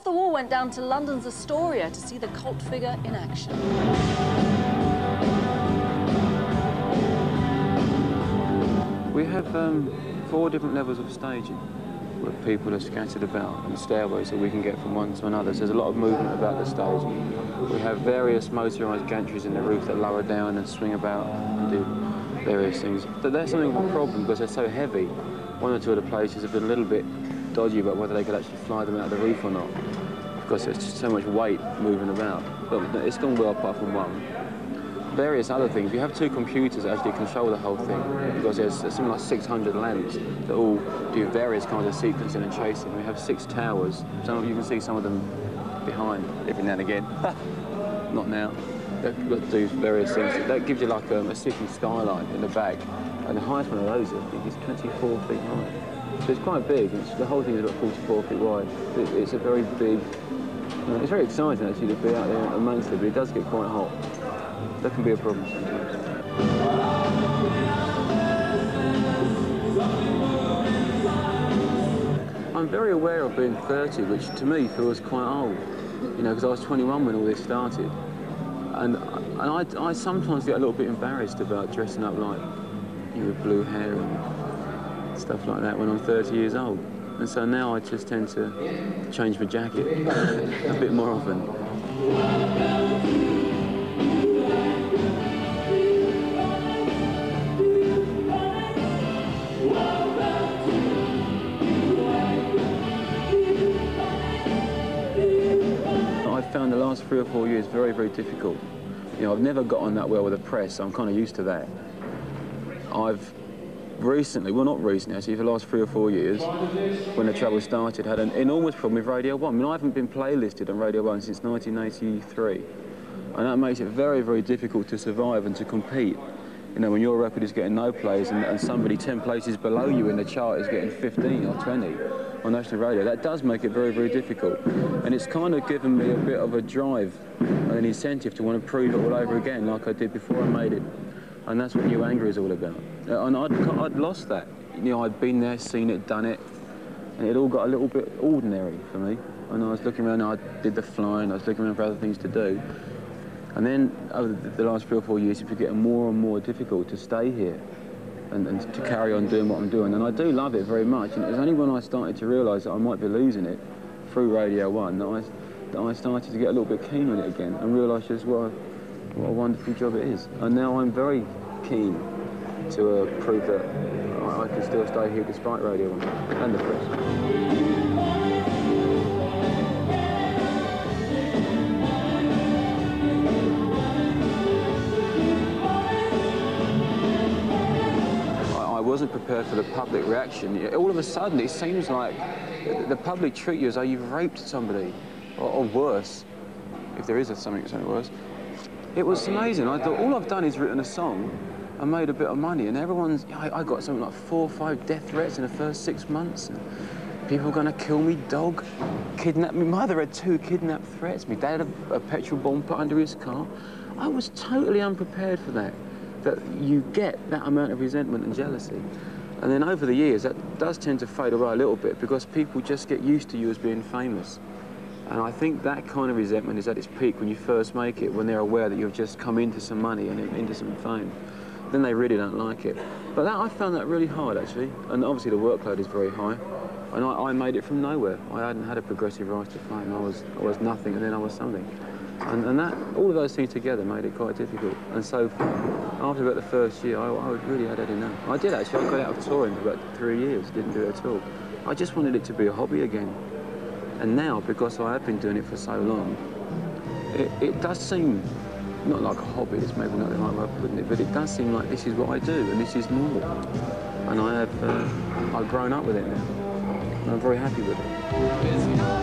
the Wall went down to London's Astoria to see the cult figure in action. We have 4 different levels of staging where people are scattered about and stairways that we can get from one to another. So there's a lot of movement about the stage. We have various motorised gantries in the roof that lower down and swing about and do various things. But that's something of a problem because they're so heavy. 1 or 2 of the places have been a little bit dodgy about whether they could actually fly them out of the roof or not because there's just so much weight moving about. But it's gone well apart from 1. Various other things. We have 2 computers that actually control the whole thing because there's something like 600 lamps that all do various kinds of sequencing and chasing. We have 6 towers. You can see some of them behind every now and again. Not now. That do various things. That gives you like a city skyline in the back. And the highest one of those, I think, is 24 feet high. So it's quite big. The whole thing is about 44 feet wide. It's a very big... it's very exciting, actually, to be out there amongst it, but it does get quite hot. That can be a problem sometimes. I'm very aware of being 30, which to me feels quite old, you know, because I was 21 when all this started. And I sometimes get a little bit embarrassed about dressing up like you with blue hair and stuff like that when I'm 30 years old. And so now I just tend to change my jacket a bit more often. I've found the last 3 or 4 years very, very difficult. You know, I've never got on that well with the press, so I'm kind of used to that. I've recently, well not recently actually, for the last 3 or 4 years, when the trouble started, had an enormous problem with Radio 1. I mean, I haven't been playlisted on Radio 1 since 1983. And that makes it very, very difficult to survive and to compete. You know, when your record is getting no plays and somebody 10 places below you in the chart is getting 15 or 20 on national radio, that does make it very, very difficult. And it's kind of given me a bit of a drive, an incentive to want to prove it all over again like I did before I made it. And that's what New Anger is all about. And I'd lost that. You know, I'd been there, seen it, done it, and it all got a little bit ordinary for me. And I was looking around, I did the flying, I was looking around for other things to do. And then over the last 3 or 4 years, it's getting more and more difficult to stay here and to carry on doing what I'm doing. And I do love it very much. And it was only when I started to realise that I might be losing it through Radio 1 that I started to get a little bit keen on it again and realise just what a wonderful job it is. And now I'm very keen to prove that I can still stay here despite Radio 1 and the press. I wasn't prepared for the public reaction. All of a sudden, it seems like the public treat you as though you've raped somebody, or worse, if there is something worse. It was amazing. I thought, all I've done is written a song and made a bit of money, and everyone's... I got something like 4 or 5 death threats in the first 6 months. And people are going to kill me, dog, kidnap me. My mother had 2 kidnap threats. My dad had a petrol bomb put under his car. I was totally unprepared for that. That you get that amount of resentment and jealousy. And then over the years, that does tend to fade away a little bit because people just get used to you as being famous. And I think that kind of resentment is at its peak when you first make it, when they're aware that you've just come into some money and into some fame. Then they really don't like it. But I found that really hard, actually. And obviously the workload is very high. And I made it from nowhere. I hadn't had a progressive rise to fame. I was nothing, and then I was something. And that, all of those things together made it quite difficult. And so, after about the first year, I really had enough. I did actually. I got out of touring for about 3 years, didn't do it at all. I just wanted it to be a hobby again. And now, because I have been doing it for so long, it does seem, not like a hobby, it's maybe not the right way of putting it, but it does seem like this is what I do, and this is normal. And I've grown up with it now, and I'm very happy with it.